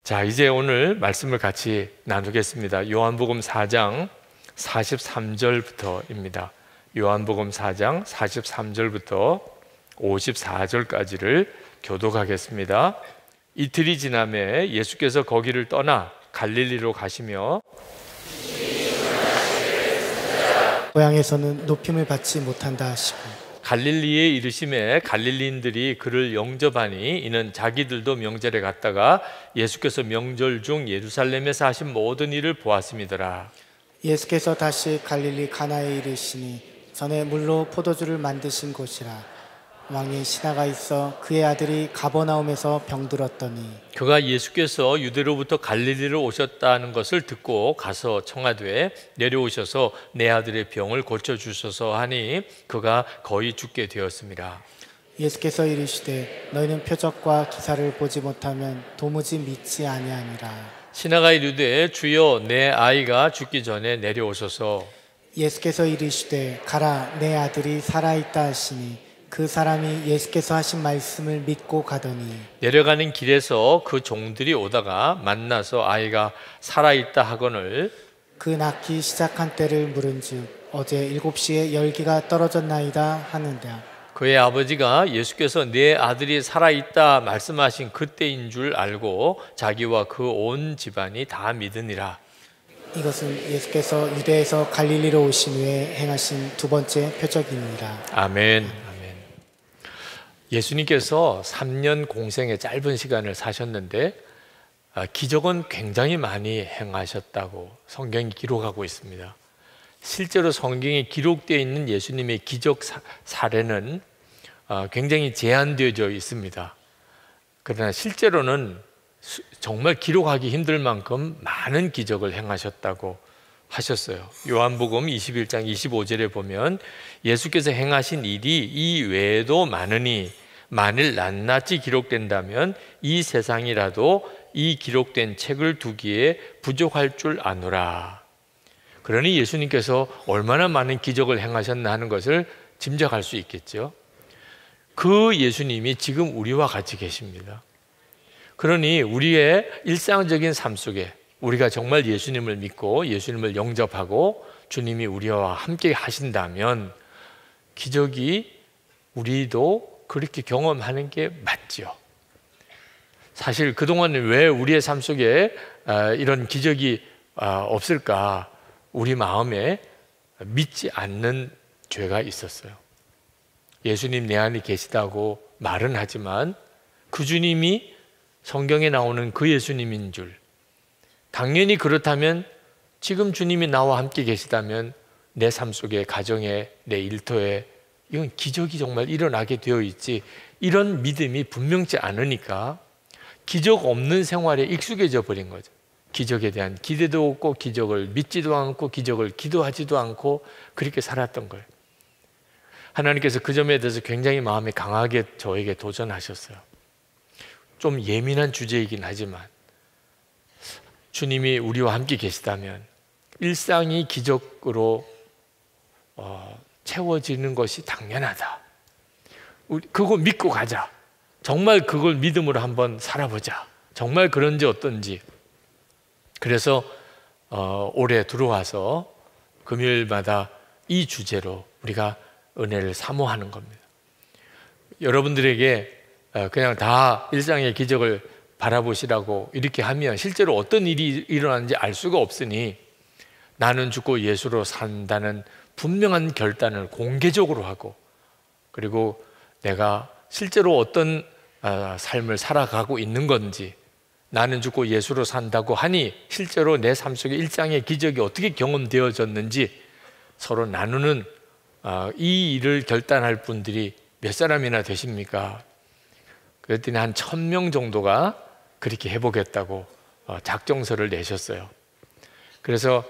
자, 이제 오늘 말씀을 같이 나누겠습니다. 요한복음 4장 43절부터입니다. 요한복음 4장 43절부터 54절까지를 교독하겠습니다. 이틀이 지남에 예수께서 거기를 떠나 갈릴리로 가시며 고향에서는 높임을 받지 못한다 하시고 갈릴리에 이르심에 갈릴리인들이 그를 영접하니 이는 자기들도 명절에 갔다가 예수께서 명절 중 예루살렘에서 하신 모든 일을 보았음이더라. 예수께서 다시 갈릴리 가나에 이르시니 전에 물로 포도주를 만드신 곳이라. 왕이 신하가 있어 그의 아들이 가버나움에서 병들었더니 그가 예수께서 유대로부터 갈릴리로 오셨다는 것을 듣고 가서 청하되 내려오셔서 내 아들의 병을 고쳐주소서 하니 그가 거의 죽게 되었습니다. 예수께서 이르시되 너희는 표적과 기사를 보지 못하면 도무지 믿지 아니하니라. 신하가 이르되 주여 내 아이가 죽기 전에 내려오소서. 예수께서 이르시되 가라 내 아들이 살아있다 하시니 그 사람이 예수께서 하신 말씀을 믿고 가더니 내려가는 길에서 그 종들이 오다가 만나서 아이가 살아있다 하거늘 그 낳기 시작한 때를 물은즉 어제 7시에 열기가 떨어졌나이다 하는데 그의 아버지가 예수께서 내 아들이 살아있다 말씀하신 그때인 줄 알고 자기와 그 온 집안이 다 믿으니라. 이것은 예수께서 유대에서 갈릴리로 오신 후에 행하신 두 번째 표적입니다. 아멘. 예수님께서 3년 공생의 짧은 시간을 사셨는데 기적은 굉장히 많이 행하셨다고 성경이 기록하고 있습니다. 실제로 성경에 기록되어 있는 예수님의 기적 사례는 굉장히 제한되어져 있습니다. 그러나 실제로는 정말 기록하기 힘들 만큼 많은 기적을 행하셨다고 하셨어요. 요한복음 21장 25절에 보면 예수께서 행하신 일이 이 외에도 많으니 만일 낱낱이 기록된다면 이 세상이라도 이 기록된 책을 두기에 부족할 줄 아노라. 그러니 예수님께서 얼마나 많은 기적을 행하셨나 하는 것을 짐작할 수 있겠죠. 그 예수님이 지금 우리와 같이 계십니다. 그러니 우리의 일상적인 삶 속에 우리가 정말 예수님을 믿고 예수님을 영접하고 주님이 우리와 함께 하신다면 기적이 우리도 그렇게 경험하는 게 맞죠. 사실 그동안 왜 우리의 삶 속에 이런 기적이 없을까? 우리 마음에 믿지 않는 죄가 있었어요. 예수님 내 안에 계시다고 말은 하지만 그 주님이 성경에 나오는 그 예수님인 줄, 당연히 그렇다면 지금 주님이 나와 함께 계시다면 내 삶 속에, 가정에, 내 일터에 이건 기적이 정말 일어나게 되어 있지, 이런 믿음이 분명치 않으니까 기적 없는 생활에 익숙해져 버린 거죠. 기적에 대한 기대도 없고 기적을 믿지도 않고 기적을 기도하지도 않고 그렇게 살았던 거예요. 하나님께서 그 점에 대해서 굉장히 마음이 강하게 저에게 도전하셨어요. 좀 예민한 주제이긴 하지만 주님이 우리와 함께 계시다면 일상이 기적으로 채워지는 것이 당연하다. 그거 믿고 가자. 정말 그걸 믿음으로 한번 살아보자. 정말 그런지 어떤지. 그래서 올해 들어와서 금요일마다 이 주제로 우리가 은혜를 사모하는 겁니다. 여러분들에게 그냥 다 일상의 기적을 바라보시라고 이렇게 하면 실제로 어떤 일이 일어나는지 알 수가 없으니 나는 죽고 예수로 산다는 분명한 결단을 공개적으로 하고, 그리고 내가 실제로 어떤 삶을 살아가고 있는 건지, 나는 죽고 예수로 산다고 하니 실제로 내 삶 속에 일상의 기적이 어떻게 경험되어졌는지 서로 나누는 이 일을 결단할 분들이 몇 사람이나 되십니까? 그랬더니 한 1000명 정도가 그렇게 해보겠다고 작정서를 내셨어요. 그래서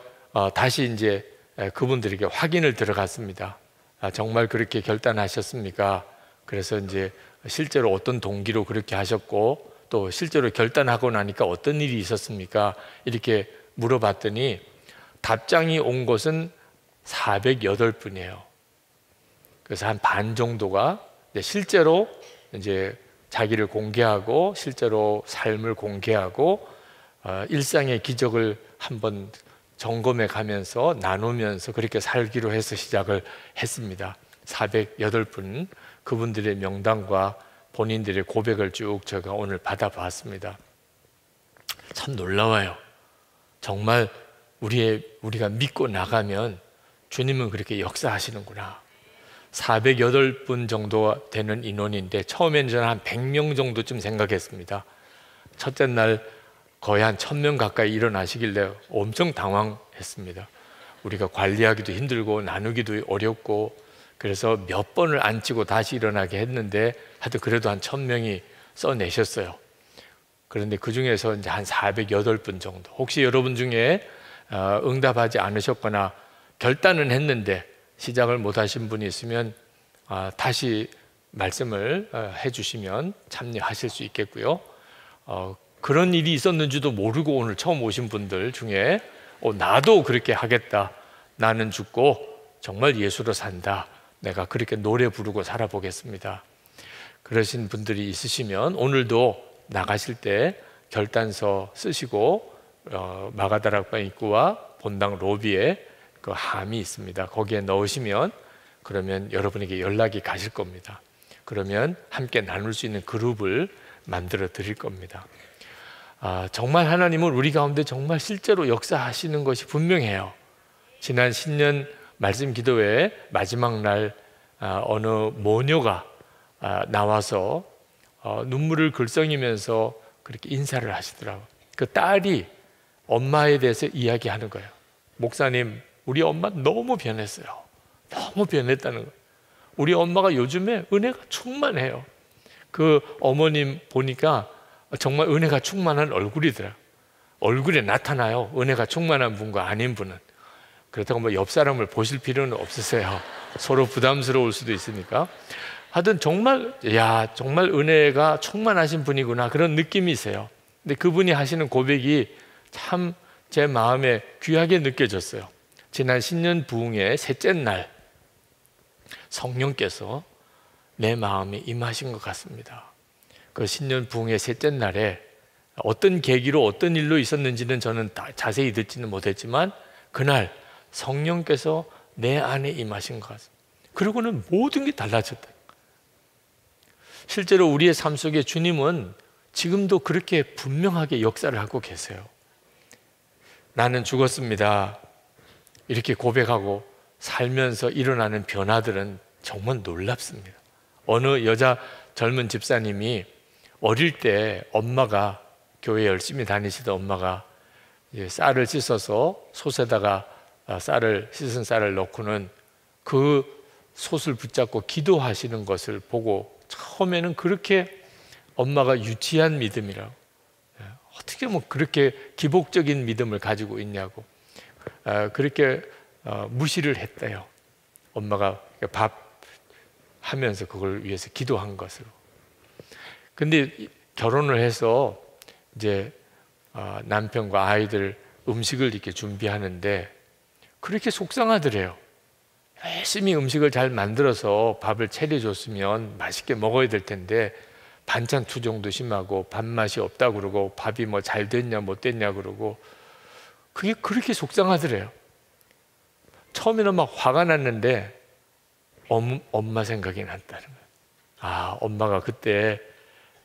다시 이제 그분들에게 확인을 들어갔습니다. 정말 그렇게 결단하셨습니까? 그래서 이제 실제로 어떤 동기로 그렇게 하셨고 또 실제로 결단하고 나니까 어떤 일이 있었습니까? 이렇게 물어봤더니 답장이 온 것은 408분이에요. 그래서 한 반 정도가 실제로 이제 자기를 공개하고 실제로 삶을 공개하고 일상의 기적을 한번 점검해 가면서 나누면서 그렇게 살기로 해서 시작을 했습니다. 408분 그분들의 명단과 본인들의 고백을 쭉 제가 오늘 받아봤습니다. 참 놀라워요. 정말 우리가 믿고 나가면 주님은 그렇게 역사하시는구나. 408분 정도 되는 인원인데 처음에는 저는 한 100명 정도쯤 생각했습니다. 첫째 날 거의 한 1000명 가까이 일어나시길래 엄청 당황했습니다. 우리가 관리하기도 힘들고 나누기도 어렵고 그래서 몇 번을 안 치고 다시 일어나게 했는데 하여튼 그래도 한 1000명이 써내셨어요. 그런데 그 중에서 이제 한 408분 정도, 혹시 여러분 중에 응답하지 않으셨거나 결단은 했는데 시작을 못 하신 분이 있으면 다시 말씀을 해주시면 참여하실 수 있겠고요. 그런 일이 있었는지도 모르고 오늘 처음 오신 분들 중에 나도 그렇게 하겠다, 나는 죽고 정말 예수로 산다, 내가 그렇게 노래 부르고 살아보겠습니다, 그러신 분들이 있으시면 오늘도 나가실 때 결단서 쓰시고 마가다락방 입구와 본당 로비에 그 함이 있습니다. 거기에 넣으시면 그러면 여러분에게 연락이 가실 겁니다. 그러면 함께 나눌 수 있는 그룹을 만들어 드릴 겁니다. 정말 하나님은 우리 가운데 정말 실제로 역사하시는 것이 분명해요. 지난 신년 말씀 기도회 마지막 날 어느 모녀가 나와서 눈물을 글썽이면서 그렇게 인사를 하시더라고요. 그 딸이 엄마에 대해서 이야기하는 거예요. 목사님, 우리 엄마 너무 변했어요. 너무 변했다는 거예요. 우리 엄마가 요즘에 은혜가 충만해요. 그 어머님 보니까 정말 은혜가 충만한 얼굴이더라고요. 얼굴에 나타나요, 은혜가 충만한 분과 아닌 분은. 그렇다고 뭐 옆 사람을 보실 필요는 없으세요. 서로 부담스러울 수도 있으니까. 하여튼 정말 은혜가 충만하신 분이구나, 그런 느낌이세요. 근데 그분이 하시는 고백이 참 제 마음에 귀하게 느껴졌어요. 지난 신년 부흥의 셋째 날 성령께서 내 마음에 임하신 것 같습니다. 그 신년 부흥의 셋째 날에 어떤 계기로 어떤 일로 있었는지는 저는 다 자세히 듣지는 못했지만 그날 성령께서 내 안에 임하신 것 같습니다. 그러고는 모든 게 달라졌다. 실제로 우리의 삶 속에 주님은 지금도 그렇게 분명하게 역사를 하고 계세요. 나는 죽었습니다, 이렇게 고백하고 살면서 일어나는 변화들은 정말 놀랍습니다. 어느 여자 젊은 집사님이 어릴 때 엄마가, 교회 열심히 다니시던 엄마가 쌀을 씻어서 솥에다가 씻은 쌀을 넣고는 그 솥을 붙잡고 기도하시는 것을 보고 처음에는 그렇게 엄마가 유치한 믿음이라고, 어떻게 뭐 그렇게 기복적인 믿음을 가지고 있냐고 그렇게 무시를 했대요. 엄마가 밥 하면서 그걸 위해서 기도한 것으로. 근데 결혼을 해서 이제 남편과 아이들 음식을 이렇게 준비하는데 그렇게 속상하더래요. 열심히 음식을 잘 만들어서 밥을 차려줬으면 맛있게 먹어야 될 텐데 반찬 투정도 심하고 밥맛이 없다 그러고 밥이 뭐 잘 됐냐 못 됐냐 그러고 그게 그렇게 속상하더래요. 처음에는 막 화가 났는데 엄마 생각이 났다는 거예요. 엄마가 그때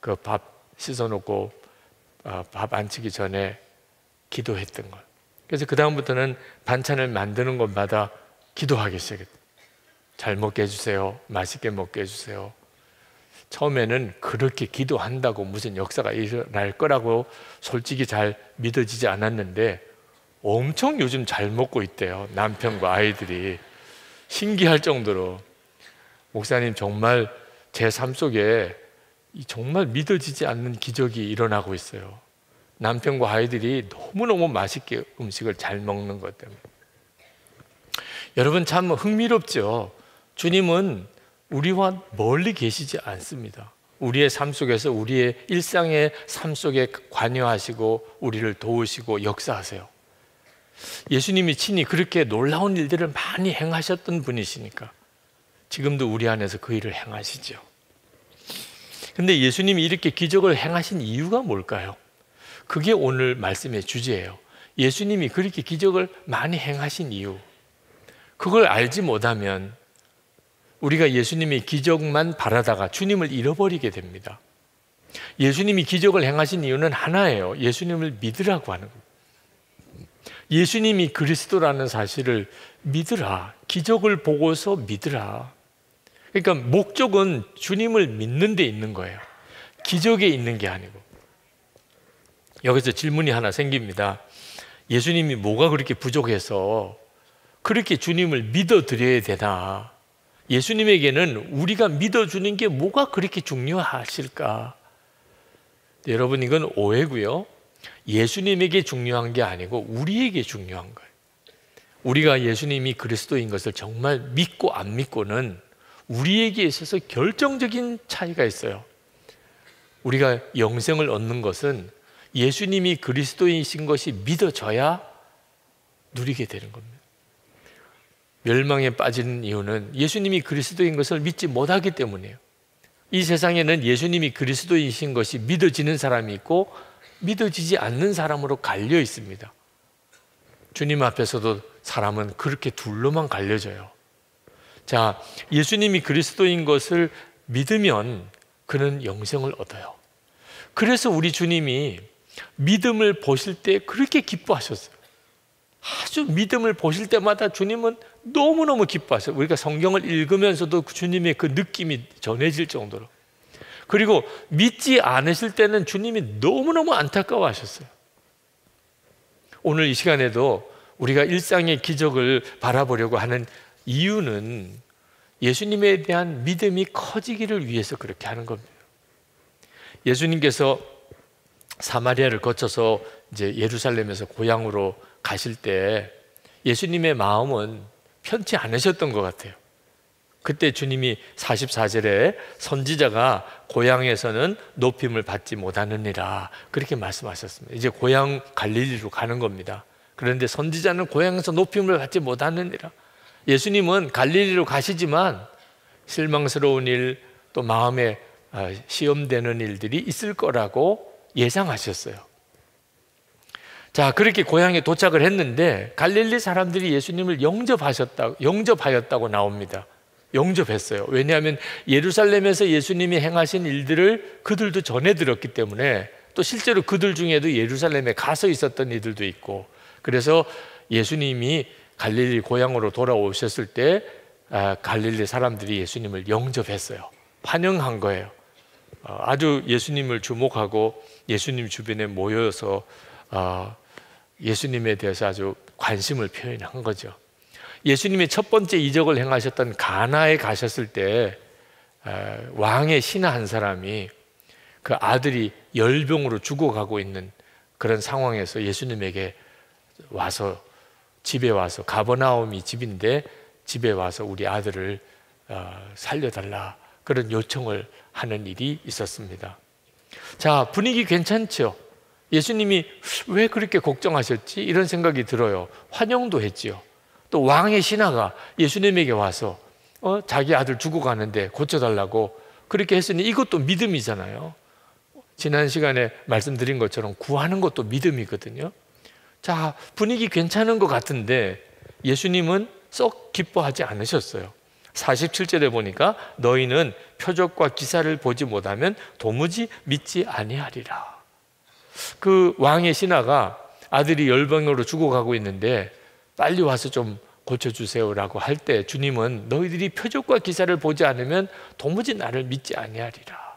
그 밥 씻어놓고 밥 안 치기 전에 기도했던 걸. 그래서 그 다음부터는 반찬을 만드는 것마다 기도하기 시작했다. 잘 먹게 해주세요, 맛있게 먹게 해주세요. 처음에는 그렇게 기도한다고 무슨 역사가 일어날 거라고 솔직히 잘 믿어지지 않았는데 엄청 요즘 잘 먹고 있대요. 남편과 아이들이. 신기할 정도로. 목사님, 정말 제 삶 속에 정말 믿어지지 않는 기적이 일어나고 있어요. 남편과 아이들이 너무너무 맛있게 음식을 잘 먹는 것 때문에. 여러분, 참 흥미롭죠. 주님은 우리와 멀리 계시지 않습니다. 우리의 삶 속에서, 우리의 일상의 삶 속에 관여하시고 우리를 도우시고 역사하세요. 예수님이 친히 그렇게 놀라운 일들을 많이 행하셨던 분이시니까 지금도 우리 안에서 그 일을 행하시죠. 근데 예수님이 이렇게 기적을 행하신 이유가 뭘까요? 그게 오늘 말씀의 주제예요. 예수님이 그렇게 기적을 많이 행하신 이유, 그걸 알지 못하면 우리가 예수님의 기적만 바라다가 주님을 잃어버리게 됩니다. 예수님이 기적을 행하신 이유는 하나예요. 예수님을 믿으라고 하는 겁니다. 예수님이 그리스도라는 사실을 믿으라. 기적을 보고서 믿으라. 그러니까 목적은 주님을 믿는 데 있는 거예요. 기적에 있는 게 아니고. 여기서 질문이 하나 생깁니다. 예수님이 뭐가 그렇게 부족해서 그렇게 주님을 믿어드려야 되나? 예수님에게는 우리가 믿어주는 게 뭐가 그렇게 중요하실까? 여러분, 이건 오해고요. 예수님에게 중요한 게 아니고 우리에게 중요한 거예요. 우리가 예수님이 그리스도인 것을 정말 믿고 안 믿고는 우리에게 있어서 결정적인 차이가 있어요. 우리가 영생을 얻는 것은 예수님이 그리스도이신 것이 믿어져야 누리게 되는 겁니다. 멸망에 빠지는 이유는 예수님이 그리스도인 것을 믿지 못하기 때문이에요. 이 세상에는 예수님이 그리스도이신 것이 믿어지는 사람이 있고 믿어지지 않는 사람으로 갈려 있습니다. 주님 앞에서도 사람은 그렇게 둘로만 갈려져요. 자, 예수님이 그리스도인 것을 믿으면 그는 영생을 얻어요. 그래서 우리 주님이 믿음을 보실 때 그렇게 기뻐하셨어요. 아주 믿음을 보실 때마다 주님은 너무너무 기뻐하셨어요. 우리가 성경을 읽으면서도 주님의 그 느낌이 전해질 정도로. 그리고 믿지 않으실 때는 주님이 너무너무 안타까워하셨어요. 오늘 이 시간에도 우리가 일상의 기적을 바라보려고 하는 이유는 예수님에 대한 믿음이 커지기를 위해서 그렇게 하는 겁니다. 예수님께서 사마리아를 거쳐서 이제 예루살렘에서 고향으로 가실 때 예수님의 마음은 편치 않으셨던 것 같아요. 그때 주님이 44절에 선지자가 고향에서는 높임을 받지 못하느니라 그렇게 말씀하셨습니다. 이제 고향 갈릴리로 가는 겁니다. 그런데 선지자는 고향에서 높임을 받지 못하느니라. 예수님은 갈릴리로 가시지만 실망스러운 일, 또 마음에 시험되는 일들이 있을 거라고 예상하셨어요. 자, 그렇게 고향에 도착을 했는데 갈릴리 사람들이 예수님을 영접하였다고 나옵니다. 영접했어요. 왜냐하면 예루살렘에서 예수님이 행하신 일들을 그들도 전해 들었기 때문에, 또 실제로 그들 중에도 예루살렘에 가서 있었던 이들도 있고, 그래서 예수님이 갈릴리 고향으로 돌아오셨을 때 갈릴리 사람들이 예수님을 영접했어요. 환영한 거예요. 아주 예수님을 주목하고 예수님 주변에 모여서 예수님에 대해서 아주 관심을 표현한 거죠. 예수님이 첫 번째 이적을 행하셨던 가나에 가셨을 때 왕의 신하 한 사람이 그 아들이 열병으로 죽어가고 있는 그런 상황에서 예수님에게 와서, 집에 와서, 가버나움이 집인데 집에 와서 우리 아들을 살려달라 그런 요청을 하는 일이 있었습니다. 자, 분위기 괜찮죠? 예수님이 왜 그렇게 걱정하셨지? 이런 생각이 들어요. 환영도 했지요. 또 왕의 신하가 예수님에게 와서 자기 아들 죽어가는데 고쳐달라고 그렇게 했으니 이것도 믿음이잖아요. 지난 시간에 말씀드린 것처럼 구하는 것도 믿음이거든요. 자, 분위기 괜찮은 것 같은데 예수님은 썩 기뻐하지 않으셨어요. 47절에 보니까 너희는 표적과 기사를 보지 못하면 도무지 믿지 아니하리라. 그 왕의 신하가 아들이 열병으로 죽어가고 있는데 빨리 와서 좀 고쳐주세요라고 할 때 주님은 너희들이 표적과 기사를 보지 않으면 도무지 나를 믿지 아니하리라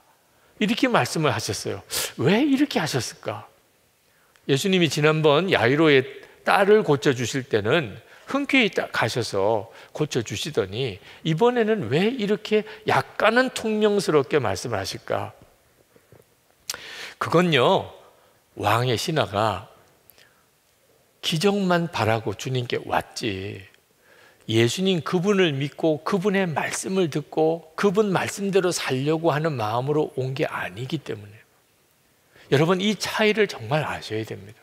이렇게 말씀을 하셨어요. 왜 이렇게 하셨을까? 예수님이 지난번 야이로의 딸을 고쳐주실 때는 흔쾌히 가셔서 고쳐주시더니 이번에는 왜 이렇게 약간은 퉁명스럽게 말씀을 하실까? 그건요, 왕의 신하가 기적만 바라고 주님께 왔지, 예수님 그분을 믿고 그분의 말씀을 듣고 그분 말씀대로 살려고 하는 마음으로 온 게 아니기 때문에. 여러분, 이 차이를 정말 아셔야 됩니다.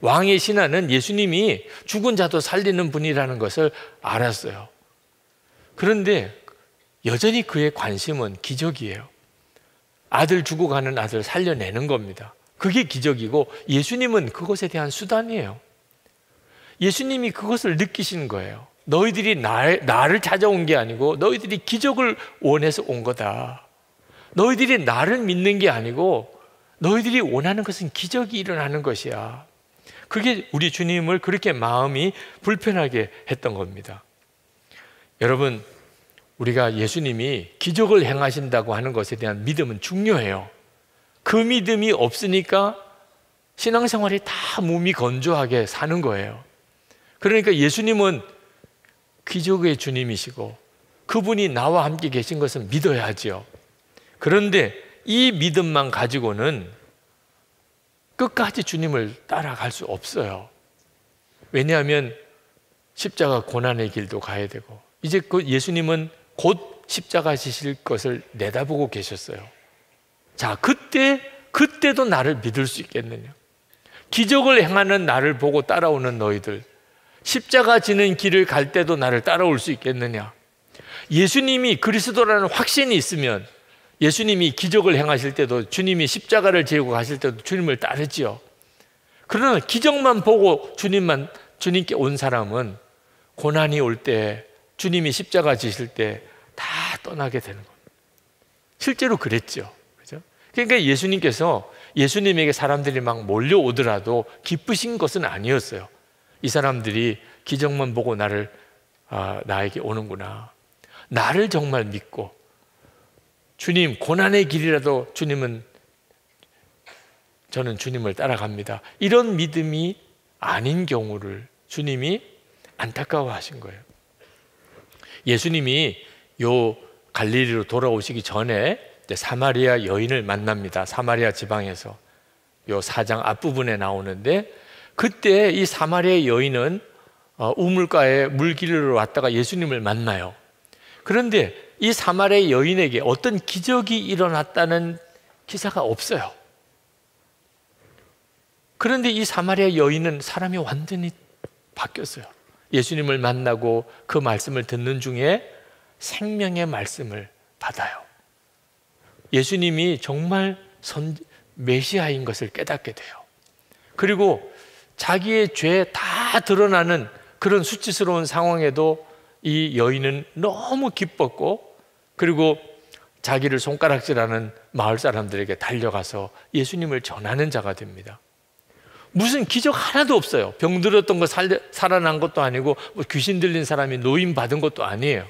왕의 신하는 예수님이 죽은 자도 살리는 분이라는 것을 알았어요. 그런데 여전히 그의 관심은 기적이에요. 아들 죽어가는 아들 살려내는 겁니다. 그게 기적이고 예수님은 그것에 대한 수단이에요. 예수님이 그것을 느끼신 거예요. 너희들이 나를 찾아온 게 아니고 너희들이 기적을 원해서 온 거다. 너희들이 나를 믿는 게 아니고 너희들이 원하는 것은 기적이 일어나는 것이야. 그게 우리 주님을 그렇게 마음이 불편하게 했던 겁니다. 여러분, 우리가 예수님이 기적을 행하신다고 하는 것에 대한 믿음은 중요해요. 그 믿음이 없으니까 신앙생활이 다 몸이 건조하게 사는 거예요. 그러니까 예수님은 기적의 주님이시고 그분이 나와 함께 계신 것은 믿어야지요. 그런데 이 믿음만 가지고는 끝까지 주님을 따라갈 수 없어요. 왜냐하면 십자가 고난의 길도 가야 되고 이제 그 예수님은 곧 십자가 지실 것을 내다보고 계셨어요. 자, 그때도 나를 믿을 수 있겠느냐? 기적을 행하는 나를 보고 따라오는 너희들, 십자가 지는 길을 갈 때도 나를 따라올 수 있겠느냐? 예수님이 그리스도라는 확신이 있으면 예수님이 기적을 행하실 때도 주님이 십자가를 지고 가실 때도 주님을 따르지요. 그러나 기적만 보고 주님께 온 사람은 고난이 올 때 주님이 십자가 지실 때 다 떠나게 되는 겁니다. 실제로 그랬죠. 그죠? 그러니까 예수님에게 사람들이 막 몰려오더라도 기쁘신 것은 아니었어요. 이 사람들이 기적만 보고 나에게 오는구나. 나를 정말 믿고 주님, 고난의 길이라도 저는 주님을 따라갑니다. 이런 믿음이 아닌 경우를 주님이 안타까워하신 거예요. 예수님이 요 갈릴리로 돌아오시기 전에 사마리아 여인을 만납니다. 사마리아 지방에서 요 4장 앞부분에 나오는데 그때 이 사마리아 여인은 우물가에 물 기르러 왔다가 예수님을 만나요. 그런데 이 사마리아 여인에게 어떤 기적이 일어났다는 기사가 없어요. 그런데 이 사마리아 여인은 사람이 완전히 바뀌었어요. 예수님을 만나고 그 말씀을 듣는 중에 생명의 말씀을 받아요. 예수님이 정말 메시아인 것을 깨닫게 돼요. 그리고 자기의 죄 다 드러나는 그런 수치스러운 상황에도 이 여인은 너무 기뻤고 그리고 자기를 손가락질하는 마을 사람들에게 달려가서 예수님을 전하는 자가 됩니다. 무슨 기적 하나도 없어요. 병들었던 거 살아난 것도 아니고 귀신 들린 사람이 노임 받은 것도 아니에요.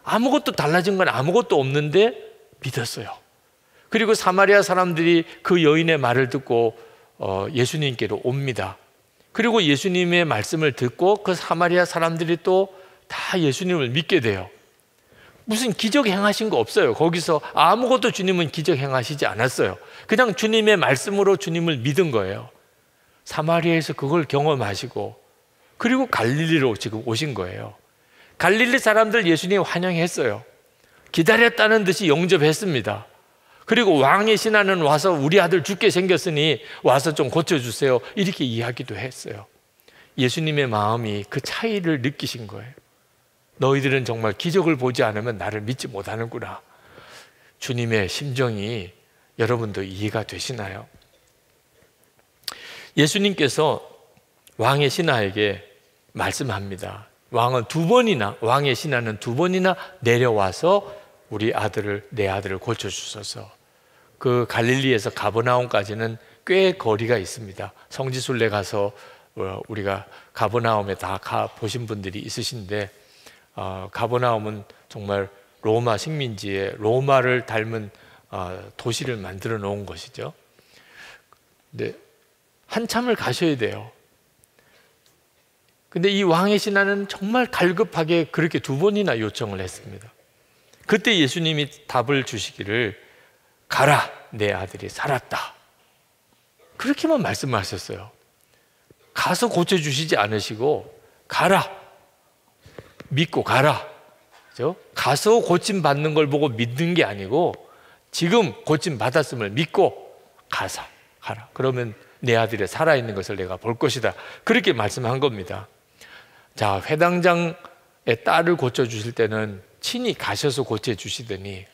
아무것도 달라진 건 아무것도 없는데 믿었어요. 그리고 사마리아 사람들이 그 여인의 말을 듣고 예수님께로 옵니다. 그리고 예수님의 말씀을 듣고 그 사마리아 사람들이 또 다 예수님을 믿게 돼요. 무슨 기적 행하신 거 없어요. 거기서 아무것도 주님은 기적 행하시지 않았어요. 그냥 주님의 말씀으로 주님을 믿은 거예요. 사마리아에서 그걸 경험하시고 그리고 갈릴리로 지금 오신 거예요. 갈릴리 사람들 예수님 환영했어요. 기다렸다는 듯이 영접했습니다. 그리고 왕의 신하는 와서 우리 아들 죽게 생겼으니 와서 좀 고쳐주세요. 이렇게 이야기도 했어요. 예수님의 마음이 그 차이를 느끼신 거예요. 너희들은 정말 기적을 보지 않으면 나를 믿지 못하는구나. 주님의 심정이 여러분도 이해가 되시나요? 예수님께서 왕의 신하에게 말씀합니다. 왕의 신하는 2번이나 내려와서 내 아들을 고쳐주소서. 그 갈릴리에서 가버나움까지는 꽤 거리가 있습니다. 성지순례 가서 우리가 가버나움에 다 가 보신 분들이 있으신데 가버나움은 정말 로마 식민지에 로마를 닮은 도시를 만들어 놓은 것이죠. 근데 한참을 가셔야 돼요. 근데 이 왕의 신하는 정말 갈급하게 그렇게 2번이나 요청을 했습니다. 그때 예수님이 답을 주시기를 가라, 내 아들이 살았다. 그렇게만 말씀하셨어요. 가서 고쳐주시지 않으시고 가라, 믿고 가라. 그렇죠? 가서 고침 받는 걸 보고 믿는 게 아니고 지금 고침 받았음을 믿고 가라. 그러면 내 아들이 살아있는 것을 내가 볼 것이다. 그렇게 말씀한 겁니다. 자, 회당장의 딸을 고쳐주실 때는 친히 가셔서 고쳐주시더니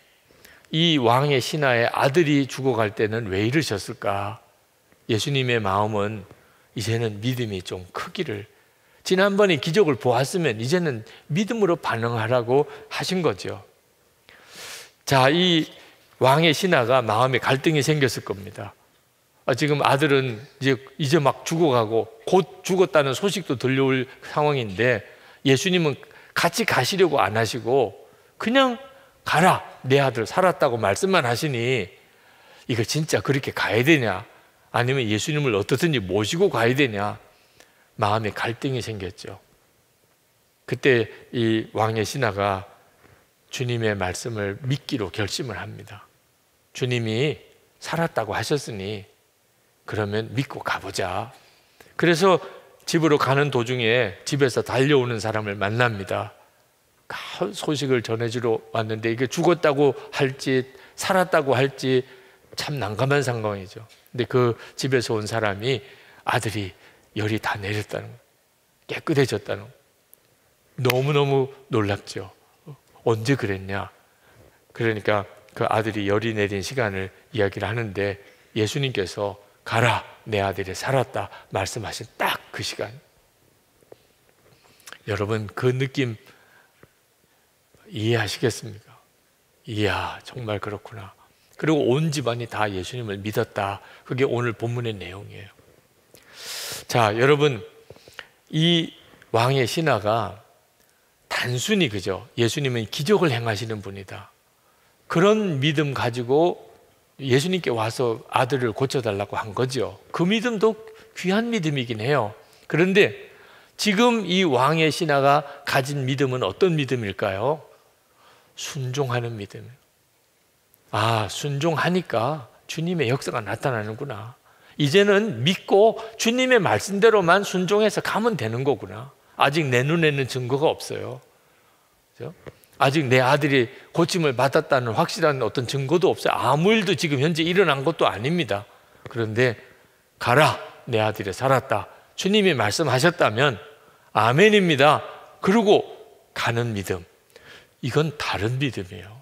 이 왕의 신하의 아들이 죽어갈 때는 왜 이러셨을까? 예수님의 마음은 이제는 믿음이 좀 크기를, 지난번에 기적을 보았으면 이제는 믿음으로 반응하라고 하신 거죠. 자, 이 왕의 신하가 마음에 갈등이 생겼을 겁니다. 지금 아들은 이제 막 죽어가고 곧 죽었다는 소식도 들려올 상황인데 예수님은 같이 가시려고 안 하시고 그냥 가라, 내 아들 살았다고 말씀만 하시니 이거 진짜 그렇게 가야 되냐, 아니면 예수님을 어떻든지 모시고 가야 되냐, 마음에 갈등이 생겼죠. 그때 이 왕의 신하가 주님의 말씀을 믿기로 결심을 합니다. 주님이 살았다고 하셨으니 그러면 믿고 가보자. 그래서 집으로 가는 도중에 집에서 달려오는 사람을 만납니다. 소식을 전해주러 왔는데 이게 죽었다고 할지 살았다고 할지 참 난감한 상황이죠. 근데 그 집에서 온 사람이 아들이 열이 다 내렸다는 거예요. 깨끗해졌다는 거예요. 너무너무 놀랍죠. 언제 그랬냐? 그러니까 그 아들이 열이 내린 시간을 이야기를 하는데 예수님께서 가라, 내 아들이 살았다 말씀하신 딱 그 시간. 여러분 그 느낌 이해하시겠습니까? 이야, 정말 그렇구나. 그리고 온 집안이 다 예수님을 믿었다. 그게 오늘 본문의 내용이에요. 자, 여러분, 이 왕의 신하가 단순히 그죠, 예수님은 기적을 행하시는 분이다, 그런 믿음 가지고 예수님께 와서 아들을 고쳐달라고 한 거죠. 그 믿음도 귀한 믿음이긴 해요. 그런데 지금 이 왕의 신하가 가진 믿음은 어떤 믿음일까요? 순종하는 믿음. 아, 순종하니까 주님의 역사가 나타나는구나. 이제는 믿고 주님의 말씀대로만 순종해서 가면 되는 거구나. 아직 내 눈에는 증거가 없어요. 그렇죠? 아직 내 아들이 고침을 받았다는 확실한 어떤 증거도 없어요. 아무 일도 지금 현재 일어난 것도 아닙니다. 그런데 가라, 내 아들이 살았다, 주님이 말씀하셨다면 아멘입니다. 그러고 가는 믿음, 이건 다른 믿음이에요.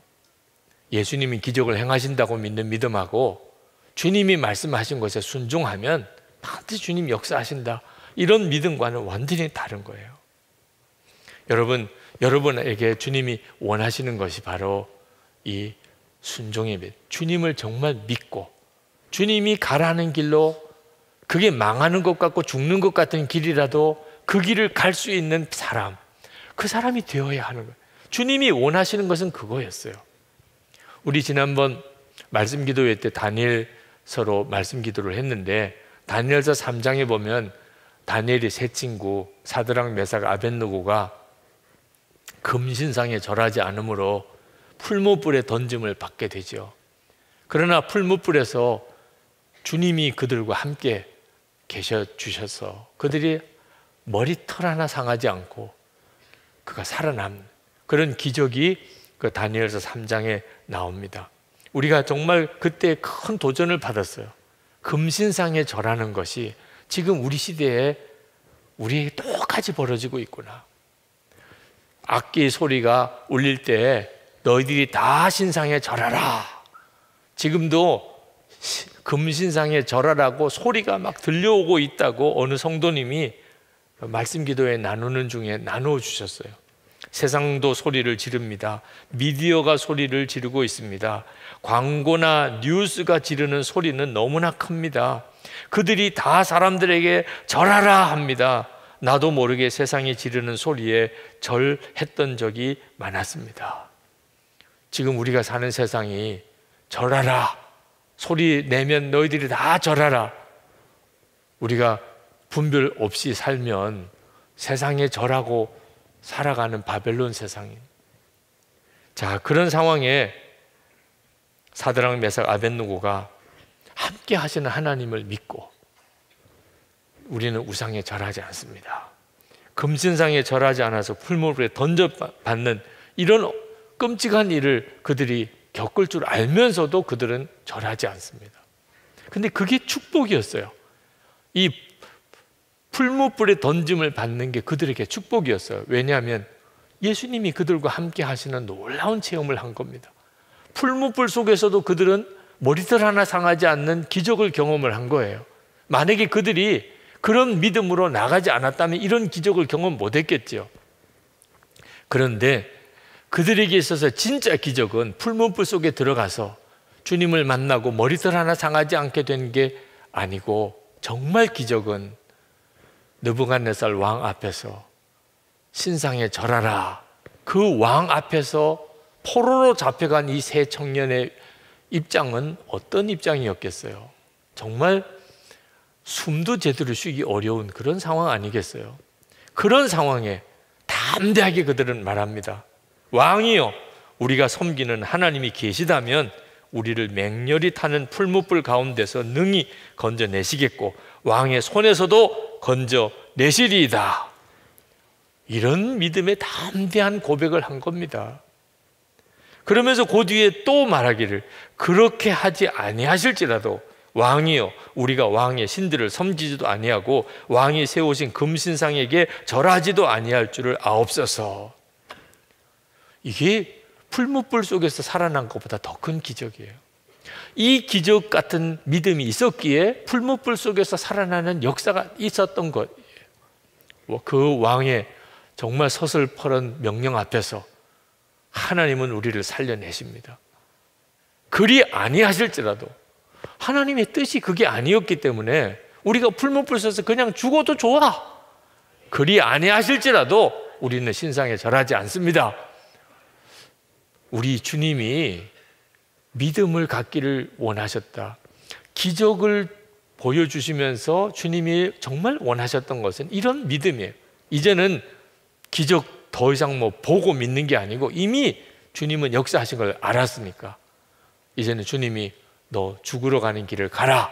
예수님이 기적을 행하신다고 믿는 믿음하고 주님이 말씀하신 것에 순종하면 반드시 주님 역사하신다, 이런 믿음과는 완전히 다른 거예요. 여러분에게 주님이 원하시는 것이 바로 이 순종의 믿음, 주님을 정말 믿고 주님이 가라는 길로, 그게 망하는 것 같고 죽는 것 같은 길이라도 그 길을 갈 수 있는 사람, 그 사람이 되어야 하는 거예요. 주님이 원하시는 것은 그거였어요. 우리 지난번 말씀 기도회 때 다니엘서로 말씀 기도를 했는데, 다니엘서 3장에 보면 다니엘의 세 친구 사드락, 메삭, 아벳느고가 금신상에 절하지 않으므로 풀무불에 던짐을 받게 되죠. 그러나 풀무불에서 주님이 그들과 함께 계셔 주셔서 그들이 머리털 하나 상하지 않고 그가 살아남는 그런 기적이 그 다니엘서 3장에 나옵니다. 우리가 정말 그때 큰 도전을 받았어요. 금신상에 절하는 것이 지금 우리 시대에 우리에게 똑같이 벌어지고 있구나. 악기 소리가 울릴 때 너희들이 다 신상에 절하라. 지금도 금신상에 절하라고 소리가 막 들려오고 있다고 어느 성도님이 말씀 기도에 나누는 중에 나누어 주셨어요. 세상도 소리를 지릅니다. 미디어가 소리를 지르고 있습니다. 광고나 뉴스가 지르는 소리는 너무나 큽니다. 그들이 다 사람들에게 절하라 합니다. 나도 모르게 세상이 지르는 소리에 절했던 적이 많았습니다. 지금 우리가 사는 세상이 절하라, 소리 내면 너희들이 다 절하라, 우리가 분별 없이 살면 세상에 절하고 살아가는 바벨론 세상입니다. 자, 그런 상황에 사드락, 메삭, 아벳느고가 함께 하시는 하나님을 믿고 우리는 우상에 절하지 않습니다. 금신상에 절하지 않아서 풀무불에 던져받는 이런 끔찍한 일을 그들이 겪을 줄 알면서도 그들은 절하지 않습니다. 근데 그게 축복이었어요. 이 풀무불에 던짐을 받는 게 그들에게 축복이었어요. 왜냐하면 예수님이 그들과 함께 하시는 놀라운 체험을 한 겁니다. 풀무불 속에서도 그들은 머리털 하나 상하지 않는 기적을 경험을 한 거예요. 만약에 그들이 그런 믿음으로 나가지 않았다면 이런 기적을 경험 못했겠죠. 그런데 그들에게 있어서 진짜 기적은 풀문불 속에 들어가서 주님을 만나고 머리털 하나 상하지 않게 된 게 아니고, 정말 기적은 느부갓네살 왕 앞에서 신상에 절하라, 그 왕 앞에서 포로로 잡혀간 이 세 청년의 입장은 어떤 입장이었겠어요? 정말 숨도 제대로 쉬기 어려운 그런 상황 아니겠어요? 그런 상황에 담대하게 그들은 말합니다. 왕이여, 우리가 섬기는 하나님이 계시다면 우리를 맹렬히 타는 풀무불 가운데서 능히 건져내시겠고 왕의 손에서도 건져내시리이다. 이런 믿음의 담대한 고백을 한 겁니다. 그러면서 그 뒤에 또 말하기를, 그렇게 하지 아니하실지라도 왕이여, 우리가 왕의 신들을 섬기지도 아니하고 왕이 세우신 금신상에게 절하지도 아니할 줄을 아옵소서. 이게 풀무불 속에서 살아난 것보다 더 큰 기적이에요. 이 기적 같은 믿음이 있었기에 풀무불 속에서 살아나는 역사가 있었던 거예요. 그 왕의 정말 서슬퍼런 명령 앞에서 하나님은 우리를 살려내십니다. 그리 아니하실지라도, 하나님의 뜻이 그게 아니었기 때문에 우리가 풀무불 속에서 그냥 죽어도 좋아, 그리 아니하실지라도 우리는 신상에 절하지 않습니다. 우리 주님이 믿음을 갖기를 원하셨다. 기적을 보여주시면서 주님이 정말 원하셨던 것은 이런 믿음이에요. 이제는 기적 더 이상 뭐 보고 믿는 게 아니고 이미 주님은 역사하신 걸 알았으니까 이제는 주님이 너 죽으러 가는 길을 가라,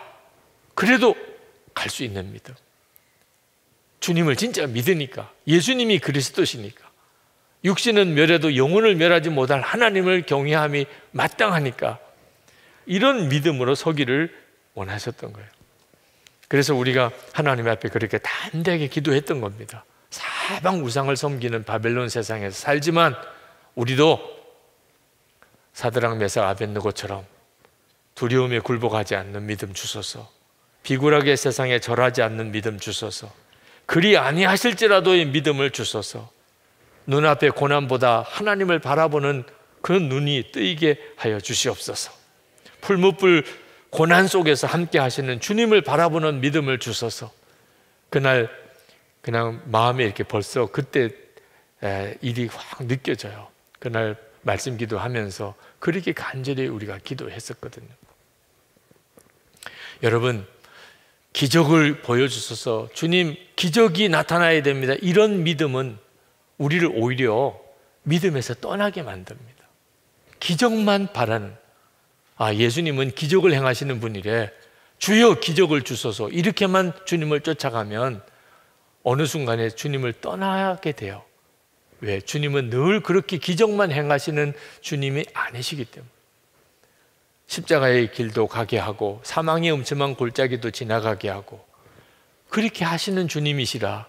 그래도 갈 수 있는 믿음. 주님을 진짜 믿으니까, 예수님이 그리스도시니까, 육신은 멸해도 영혼을 멸하지 못할 하나님을 경외함이 마땅하니까 이런 믿음으로 서기를 원하셨던 거예요. 그래서 우리가 하나님 앞에 그렇게 담대하게 기도했던 겁니다. 사방 우상을 섬기는 바벨론 세상에서 살지만 우리도 사드락 메삭 아벳느고처럼 두려움에 굴복하지 않는 믿음 주소서, 비굴하게 세상에 절하지 않는 믿음 주소서, 그리 아니하실지라도의 믿음을 주소서, 눈앞의 고난보다 하나님을 바라보는 그 눈이 뜨이게 하여 주시옵소서, 풀무불 고난 속에서 함께 하시는 주님을 바라보는 믿음을 주소서. 그날 그냥 마음에 이렇게 벌써 그때 일이 확 느껴져요. 그날 말씀 기도하면서 그렇게 간절히 우리가 기도했었거든요. 여러분, 기적을 보여주셔서 주님 기적이 나타나야 됩니다, 이런 믿음은 우리를 오히려 믿음에서 떠나게 만듭니다. 기적만 바라는, 예수님은 기적을 행하시는 분이래, 주여 기적을 주소서, 이렇게만 주님을 쫓아가면 어느 순간에 주님을 떠나게 돼요. 왜? 주님은 늘 그렇게 기적만 행하시는 주님이 아니시기 때문에. 십자가의 길도 가게 하고 사망의 음침한 골짜기도 지나가게 하고 그렇게 하시는 주님이시라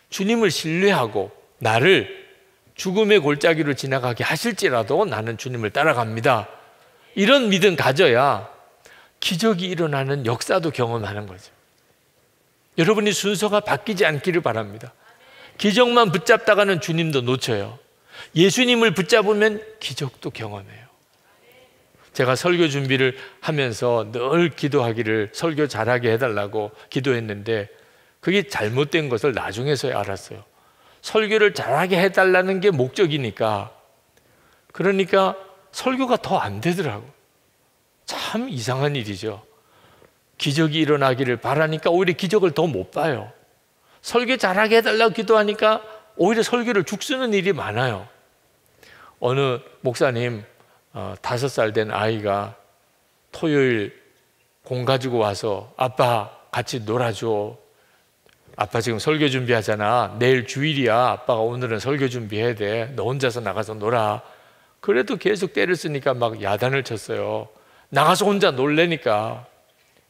주님을 신뢰하고 나를 죽음의 골짜기로 지나가게 하실지라도 나는 주님을 따라갑니다, 이런 믿음 가져야 기적이 일어나는 역사도 경험하는 거죠. 여러분이 순서가 바뀌지 않기를 바랍니다. 기적만 붙잡다가는 주님도 놓쳐요. 예수님을 붙잡으면 기적도 경험해요. 제가 설교 준비를 하면서 늘 기도하기를 설교 잘하게 해달라고 기도했는데 그게 잘못된 것을 나중에서야 알았어요. 설교를 잘하게 해달라는 게 목적이니까, 그러니까 설교가 더 안 되더라고. 참 이상한 일이죠. 기적이 일어나기를 바라니까 오히려 기적을 더 못 봐요. 설교 잘하게 해달라고 기도하니까 오히려 설교를 죽쓰는 일이 많아요. 어느 목사님 5살 된 아이가 토요일 공 가지고 와서 아빠 같이 놀아줘, 아빠 지금 설교 준비하잖아, 내일 주일이야, 아빠가 오늘은 설교 준비해야 돼, 너 혼자서 나가서 놀아. 그래도 계속 때를 쓰니까 막 야단을 쳤어요. 나가서 혼자 놀래니까.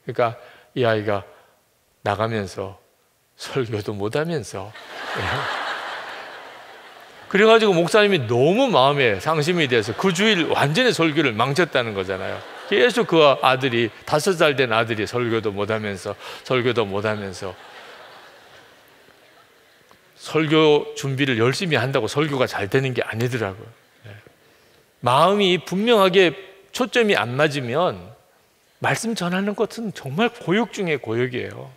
그러니까 이 아이가 나가면서 설교도 못하면서 그래가지고 목사님이 너무 마음에 상심이 돼서 그 주일 완전히 설교를 망쳤다는 거잖아요. 계속 그 아들이 5살 된 아들이 설교도 못하면서 설교 준비를 열심히 한다고 설교가 잘 되는 게 아니더라고요. 마음이 분명하게 초점이 안 맞으면 말씀 전하는 것은 정말 고역 중에 고역이에요.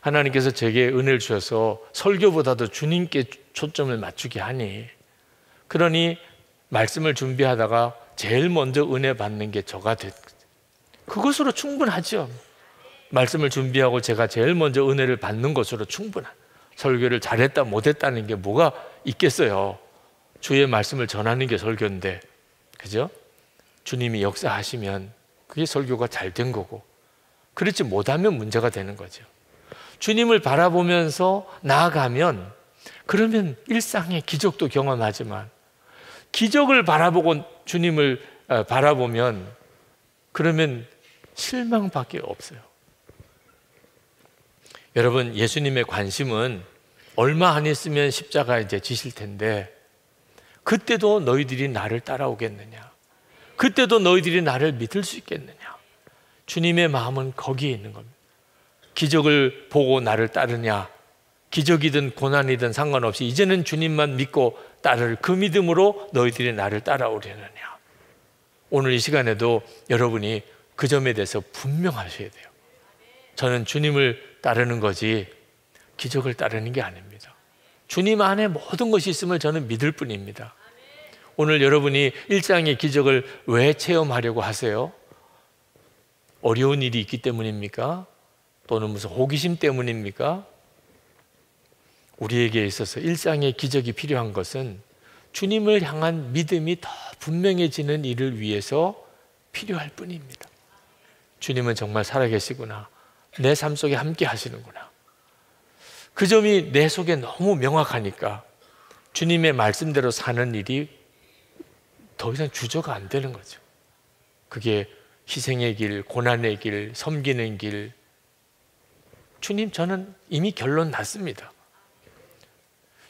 하나님께서 제게 은혜를 주셔서 설교보다도 주님께 초점을 맞추게 하니, 그러니 말씀을 준비하다가 제일 먼저 은혜 받는 게 저가 됐. 그것으로 충분하죠. 말씀을 준비하고 제가 제일 먼저 은혜를 받는 것으로 충분한. 설교를 잘했다 못했다는 게 뭐가 있겠어요. 주의 말씀을 전하는 게 설교인데, 그죠? 주님이 역사하시면 그게 설교가 잘 된 거고, 그렇지 못하면 문제가 되는 거죠. 주님을 바라보면서 나아가면, 그러면 일상의 기적도 경험하지만, 기적을 바라보고 주님을 바라보면 그러면 실망밖에 없어요. 여러분, 예수님의 관심은 얼마 안 있으면 십자가에 이제 지실 텐데, 그때도 너희들이 나를 따라오겠느냐? 그때도 너희들이 나를 믿을 수 있겠느냐? 주님의 마음은 거기에 있는 겁니다. 기적을 보고 나를 따르냐? 기적이든 고난이든 상관없이 이제는 주님만 믿고 따를 그 믿음으로 너희들이 나를 따라오려느냐? 오늘 이 시간에도 여러분이 그 점에 대해서 분명하셔야 돼요. 저는 주님을 따르는 거지 기적을 따르는 게 아닙니다. 주님 안에 모든 것이 있음을 저는 믿을 뿐입니다. 오늘 여러분이 일상의 기적을 왜 체험하려고 하세요? 어려운 일이 있기 때문입니까? 또는 무슨 호기심 때문입니까? 우리에게 있어서 일상의 기적이 필요한 것은 주님을 향한 믿음이 더 분명해지는 일을 위해서 필요할 뿐입니다. 주님은 정말 살아계시구나, 내 삶 속에 함께 하시는구나, 그 점이 내 속에 너무 명확하니까 주님의 말씀대로 사는 일이 더 이상 주저가 안 되는 거죠. 그게 희생의 길, 고난의 길, 섬기는 길. 주님, 저는 이미 결론 났습니다.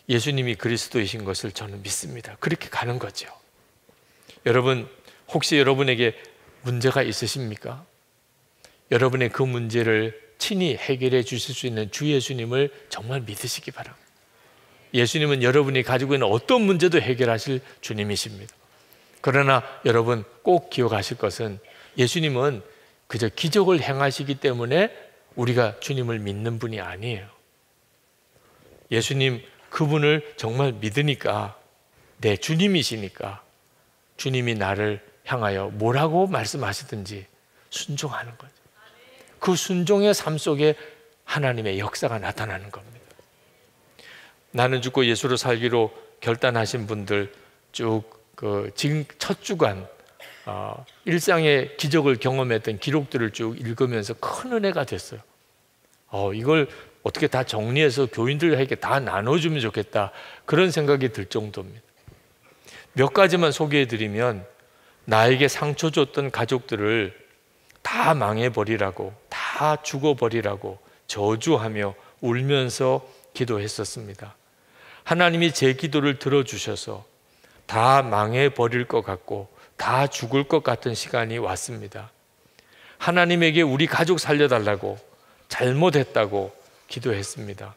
예수님이 그리스도이신 것을 저는 믿습니다. 그렇게 가는 거죠. 여러분, 혹시 여러분에게 문제가 있으십니까? 여러분의 그 문제를 친히 해결해 주실 수 있는 주 예수님을 정말 믿으시기 바랍니다. 예수님은 여러분이 가지고 있는 어떤 문제도 해결하실 주님이십니다. 그러나 여러분 꼭 기억하실 것은, 예수님은 그저 기적을 행하시기 때문에 우리가 주님을 믿는 분이 아니에요. 예수님, 그분을 정말 믿으니까, 내 주님이시니까 주님이 나를 향하여 뭐라고 말씀하시든지 순종하는 거죠. 그 순종의 삶 속에 하나님의 역사가 나타나는 겁니다. 나는 죽고 예수로 살기로 결단하신 분들 쭉 지금 첫 주간 일상의 기적을 경험했던 기록들을 쭉 읽으면서 큰 은혜가 됐어요. 이걸 어떻게 다 정리해서 교인들에게 다 나눠주면 좋겠다, 그런 생각이 들 정도입니다. 몇 가지만 소개해드리면, 나에게 상처 줬던 가족들을 다 망해버리라고, 다 죽어버리라고 저주하며 울면서 기도했었습니다. 하나님이 제 기도를 들어주셔서 다 망해버릴 것 같고 다 죽을 것 같은 시간이 왔습니다. 하나님에게 우리 가족 살려달라고, 잘못했다고 기도했습니다.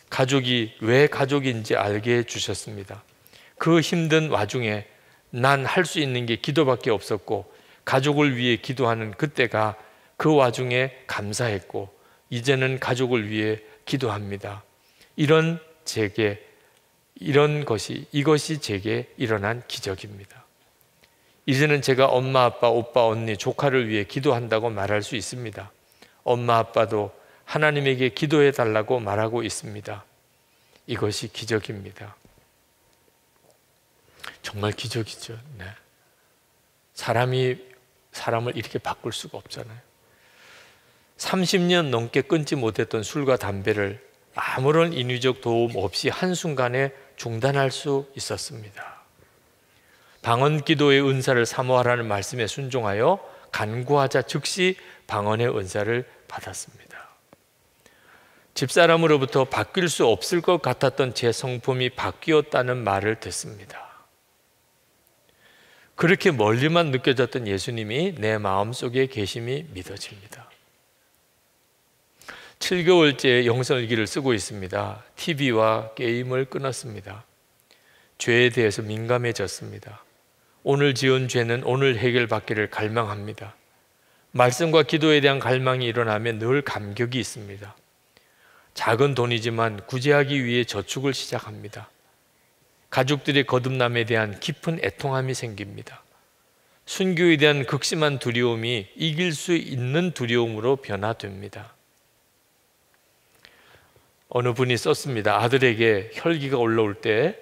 가족이 왜 가족인지 알게 해주셨습니다. 그 힘든 와중에 난 할 수 있는 게 기도밖에 없었고, 가족을 위해 기도하는 그때가 그 와중에 감사했고, 이제는 가족을 위해 기도합니다. 이것이 제게 일어난 기적입니다. 이제는 제가 엄마, 아빠, 오빠, 언니, 조카를 위해 기도한다고 말할 수 있습니다. 엄마, 아빠도 하나님에게 기도해 달라고 말하고 있습니다. 이것이 기적입니다. 정말 기적이죠. 네. 사람이 사람을 이렇게 바꿀 수가 없잖아요. 30년 넘게 끊지 못했던 술과 담배를 아무런 인위적 도움 없이 한순간에 중단할 수 있었습니다. 방언 기도의 은사를 사모하라는 말씀에 순종하여 간구하자 즉시 방언의 은사를 받았습니다. 집사람으로부터 바뀔 수 없을 것 같았던 제 성품이 바뀌었다는 말을 듣습니다. 그렇게 멀리만 느껴졌던 예수님이 내 마음속에 계심이 믿어집니다. 7개월째 영성일기를 쓰고 있습니다. TV와 게임을 끊었습니다. 죄에 대해서 민감해졌습니다. 오늘 지은 죄는 오늘 해결받기를 갈망합니다. 말씀과 기도에 대한 갈망이 일어나면 늘 감격이 있습니다. 작은 돈이지만 구제하기 위해 저축을 시작합니다. 가족들의 거듭남에 대한 깊은 애통함이 생깁니다. 순교에 대한 극심한 두려움이 이길 수 있는 두려움으로 변화됩니다. 어느 분이 썼습니다. 아들에게 혈기가 올라올 때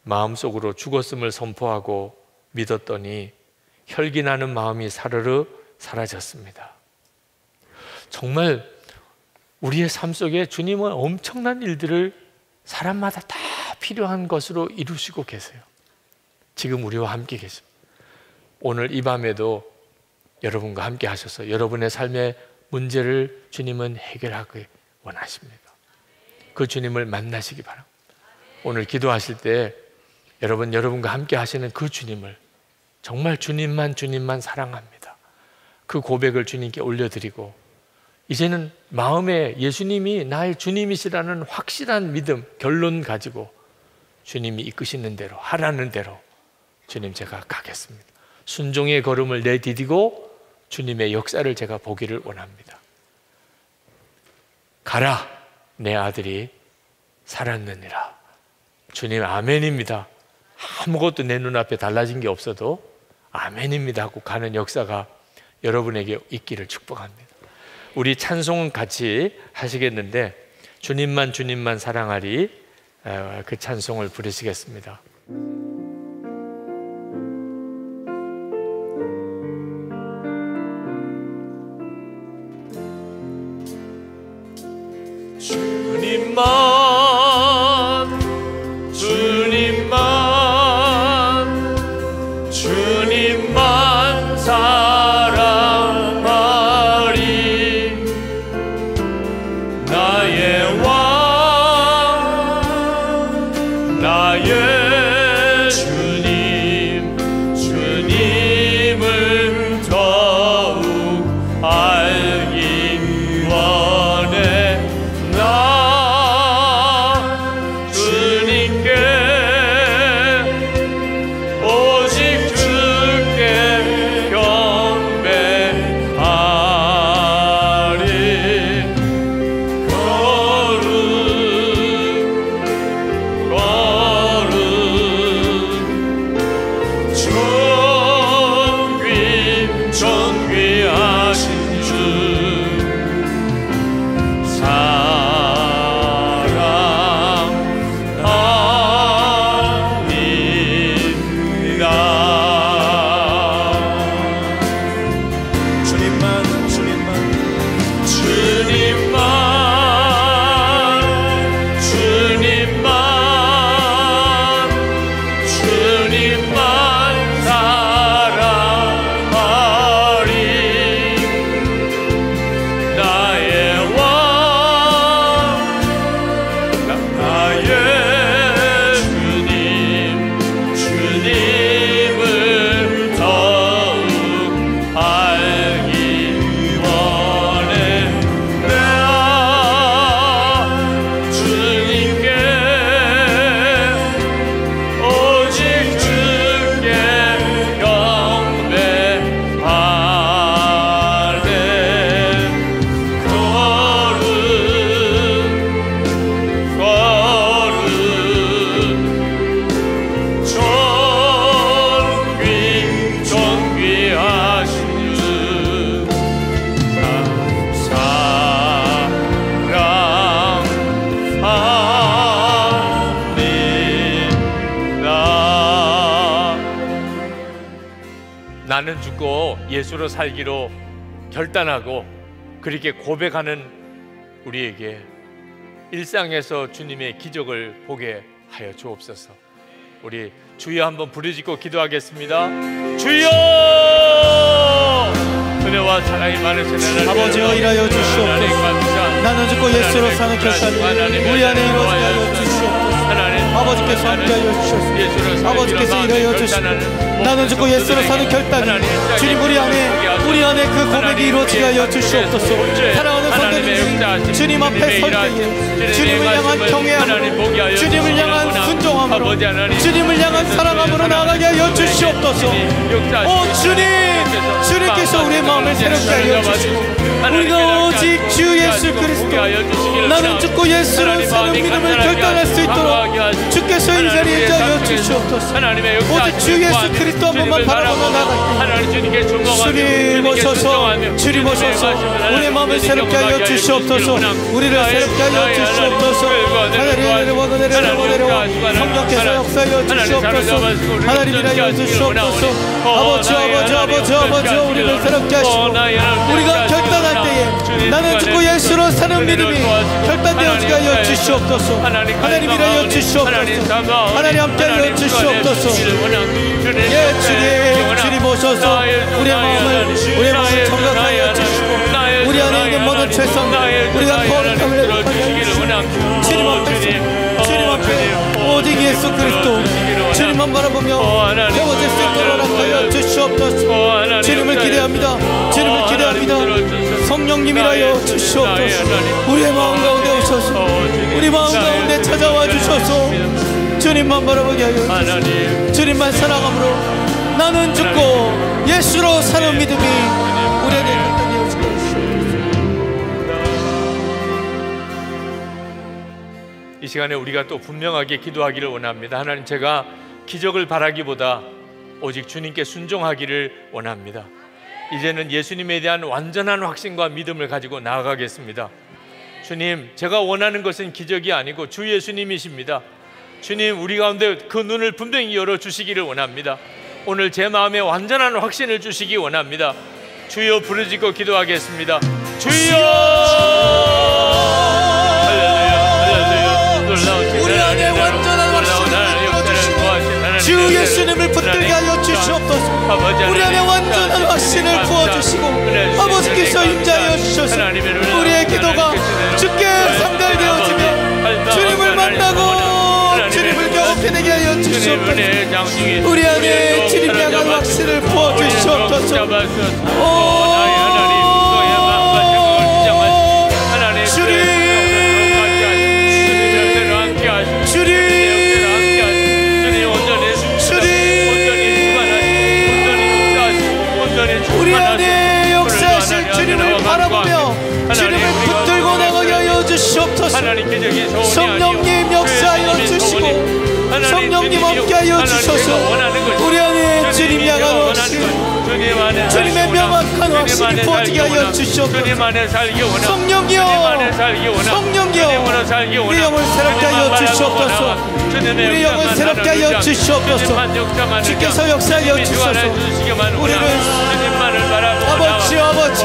마음속으로 죽었음을 선포하고 믿었더니 혈기 나는 마음이 사르르 사라졌습니다. 정말 우리의 삶 속에 주님은 엄청난 일들을 사람마다 다 필요한 것으로 이루시고 계세요. 지금 우리와 함께 계십니다. 오늘 이 밤에도 여러분과 함께 하셔서 여러분의 삶의 문제를 주님은 해결하기 원하십니다. 그 주님을 만나시기 바랍니다. 오늘 기도하실 때 여러분과 함께 하시는 그 주님을, 정말 주님만 사랑합니다. 그 고백을 주님께 올려드리고 이제는 마음에 예수님이 나의 주님이시라는 확실한 믿음, 결론 가지고 주님이 이끄시는 대로, 하라는 대로 주님 제가 가겠습니다. 순종의 걸음을 내디디고 주님의 역사를 제가 보기를 원합니다. 가라, 내 아들이 살았느니라. 주님 아멘입니다. 아무것도 내 눈앞에 달라진 게 없어도 아멘입니다 하고 가는 역사가 여러분에게 있기를 축복합니다. 우리 찬송은 같이 하시겠는데 주님만 사랑하리, 그 찬송을 부르시겠습니다. 주님만 사랑하리. 나의 왕, 나의 주님을 더욱 알기 원해. 나 주님께 오직 주께 경배하리. 존귀하신 주 나는 죽고 예수로 살기로 결단하고 그렇게 고백하는 우리에게 일상에서 주님의 기적을 보게 하여 주옵소서. 우리 주여 한번 부르짖고 기도하겠습니다. 주여! 은혜와 사랑이 많으신 아버지여 일하여 주시옵소서. 나는 죽고 예수로 사는 결단이 우리 안에 이루어지게 하여 주시옵소서. 아버지께서 함께하여 주셨습니다. 아버지께서 일하여 주시고 나는 죽고 예수로 사는 결단이 주님 우리 안에 그 고백이 이루어지게 하여 주시옵소서. 사랑하는 성도님들이 주님 앞에 설 때에 주님을 향한 경외함으로, 주님을 향한 순종함으로, 주님을 향한 사랑함으로 나아가게 하여 주시옵소서. 오 주님께서 우리의 마음을 새롭게 하여 주시고 우리가 오직 주 예수 그리스도, 나는 죽고 예수로 사는 믿음을 결단할 수 있도록 주께서 이 자리에 하여 주시옵소서. 오직 주 예수 그리스도 한 번만 바라보며 나갈때 주님 오셔서, 주님 오셔서 우리의 마음을 새롭게 하여 주시옵소서. 우리를 새롭게 하여 주시옵소서. 하나님 내려와 성령께서 역사하여 주시옵소서. 하나님 일하여 주시옵소서. 아버지 우리를 새롭게 하시고 우리가 결단할 때에 나는 죽고 예수로 사는 믿음이 결단되어지게 하여 주시옵소서. 하나님 일하여 주시옵소서. 하나님 함께하여 주시옵소서. 주님 오셔서 우리의 마음을 정각하여 주시고 우리 안에 있는 모든 죄성, 우리가 거룩함을 회복하게 하여 주시고 주님 앞에 오직 예수 그리스도 주님만 바라보며 세워질 수 있도록 하여 주시옵소서. 주님을 기대합니다. 주님을 기대합니다. 성령님이라여 주시옵소서. 우리의 마음 가운데 오셔서 우리 마음 가운데 찾아와 주셔서 주님만 바라보게 하여 주시고 주님만 사랑함으로 나는 죽고 예수로 사는 믿음이 우리에게 결단되어 주시옵소서. 이 시간에 우리가 또 분명하게 기도하기를 원합니다. 하나님, 제가 기적을 바라기보다 오직 주님께 순종하기를 원합니다. 이제는 예수님에 대한 완전한 확신과 믿음을 가지고 나아가겠습니다. 주님, 제가 원하는 것은 기적이 아니고 주 예수님이십니다. 주님, 우리 가운데 그 눈을 분명히 열어주시기를 원합니다. 오늘 제 마음에 완전한 확신을 주시기 원합니다. 주여 부르짖고 기도하겠습니다. 주여! 우리 안에 완전한 확신을 부어주시고 주 예수님을 붙들게 하여 주시옵소서. 우리 안에 완전한 확신을 부어주시고 아버지께서 임재하여 주셔서 우리의 기도가 주께 상달되어지며 주님을 만나고 주님을 경험케 되게 하여 주시옵소서. 우리 안에 주님을 향한 확신을 부어주시옵소서. 우리 안에 역사하실 주님을 바라보며 주님을 붙들고 나가게 하여 주시옵소서. 성령님 역사하여 주시고 성령님 함께하여 주셔서 우리 안에 주님 향한 확신, 주님의 명확한 확신이 부어지게 하여 주시옵소서. 성령이여, 성령이여, 우리 영을 새롭게 하여 주시옵소서. 우리 영을 새롭게 하여 주시옵소서. 주께서 역사하여 주셔서 우리를 아버지 저부터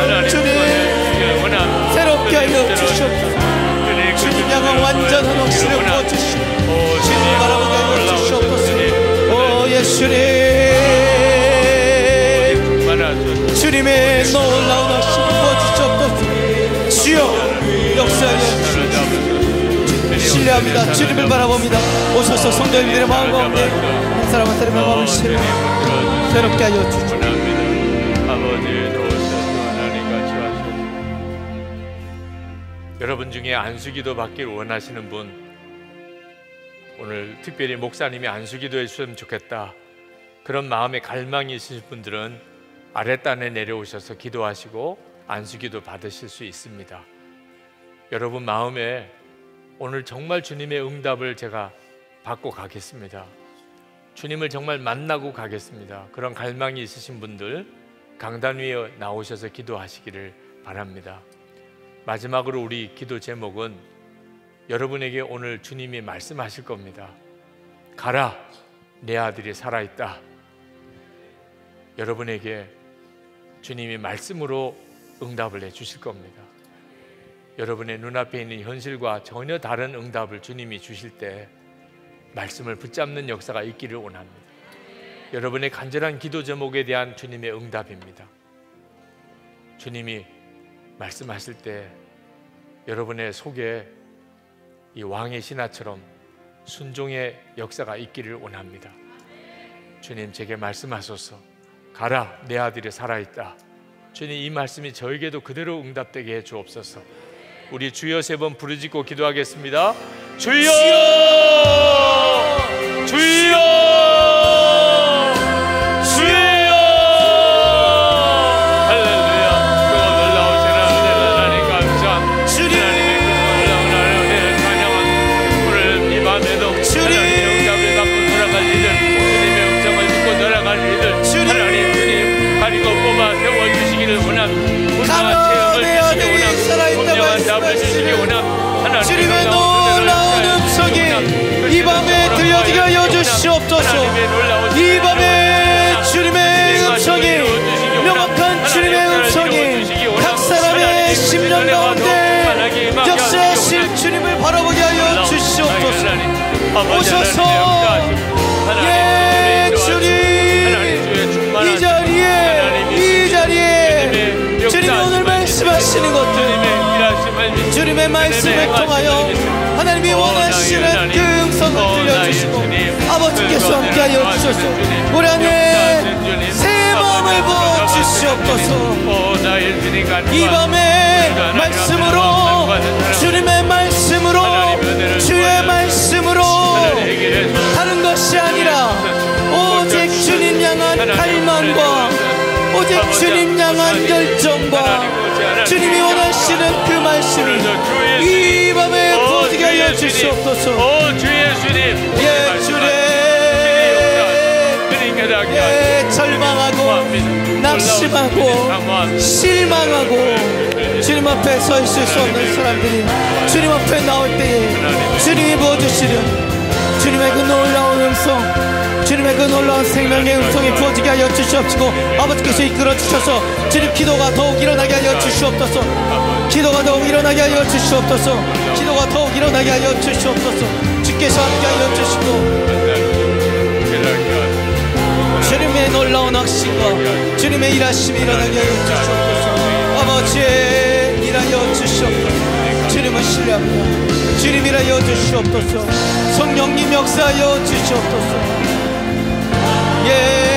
주님 새롭게 하여 주시옵소서. 주님 향한 완전한 확신을 부어주시고 주님 바라보게 하여 주시옵소서. 오 예수님, 주님의 놀라운 확신을 부어주시옵소서. 주여 역사하여 주시옵소서. 신뢰합니다. 주님을 바라봅니다. 오셔서 성도님들의 마음 가운데 한 사람 한 사람의 마음을 새롭게 하여 주시옵소서. 여러분 중에 안수기도 받기를 원하시는 분, 오늘 특별히 목사님이 안수기도 해주셨으면 좋겠다, 그런 마음의 갈망이 있으신 분들은 아랫단에 내려오셔서 기도하시고 안수기도 받으실 수 있습니다. 여러분 마음에 오늘 정말 주님의 응답을 제가 받고 가겠습니다, 주님을 정말 만나고 가겠습니다, 그런 갈망이 있으신 분들 강단 위에 나오셔서 기도하시기를 바랍니다. 마지막으로 우리 기도 제목은 여러분에게 오늘 주님이 말씀하실 겁니다. 가라, 내 아들이 살아있다. 여러분에게 주님이 말씀으로 응답을 해주실 겁니다. 여러분의 눈앞에 있는 현실과 전혀 다른 응답을 주님이 주실 때 말씀을 붙잡는 역사가 있기를 원합니다. 여러분의 간절한 기도 제목에 대한 주님의 응답입니다. 주님이 말씀하실 때 여러분의 속에 이 왕의 신하처럼 순종의 역사가 있기를 원합니다. 주님, 제게 말씀하소서. 가라, 내 아들이 살아있다. 주님, 이 말씀이 저에게도 그대로 응답되게 해 주옵소서. 우리 주여 3번 부르짖고 기도하겠습니다. 주여! 주여! 주여! 할렐루야. 그 놀라우신 하나님 감사. 주님, 하나님의 그 놀라운 하나님의 찬양은 오늘 이 밤에도 하나님의 응답을 받고 돌아갈 이들, 주님의 음성을 듣고 돌아갈 이들, 주님, 하나님 주님 가리고 뽑아 세워주시기를 원합니다. 가라, 내 아들이 살아있다 말씀하시는 주님의 놀라운 음성이 이 밤에 들려지게 하여 주시옵소서. 이 밤에 주님의 음성이, 명확한 주님의 음성이 각 사람의 심령 가운데 역사하실 주님을 바라보게 하여 주시옵소서. 오셔서 예 주님, 이 자리에 주님이 오늘 말씀하시는 것들, 주님의 말씀을 통하여 하나님이 원하시는 그 음성을 들려주시고 아버지께서 함께하여 주셔서 우리 안에 새 마음을 부어주시옵소서. 이 밤에 말씀으로, 주님의 말씀으로, 주의 말씀으로, 다른 것이 아니라 오직 주님 향한 갈망과 오직 주님 향한 열정과 주님이 원하시는 그 말씀이 이 밤에 부어지게 하여 주시옵소서. 예 주님, 예 절망하고 낙심하고 실망하고 주님 앞에 서 있을 수 없는 사람들이 주님 앞에 나올 때에 주님이 부어주시는 주님의 그 놀라운 음성, 주님의 그 놀라운 생명의 음성이 부어지게 하여 주시옵시고 아버지께서 이끌어 주셔서 주님 기도가 더욱 일어나게 하여 주시옵소서. 기도가 더욱 일어나게 하여 주시옵소서. 기도가 더욱 일어나게 하여 주시옵소서. 주께서 함께 하여 주시고 주님의 놀라운 확신과 주님의 일하심이 일어나게 하여 주시옵소서. 아버지의 일하여 주시옵소서. 주님을 신뢰합니다. 주님 일하여 주시옵소서. 성령님 역사하여 주시옵소서. 예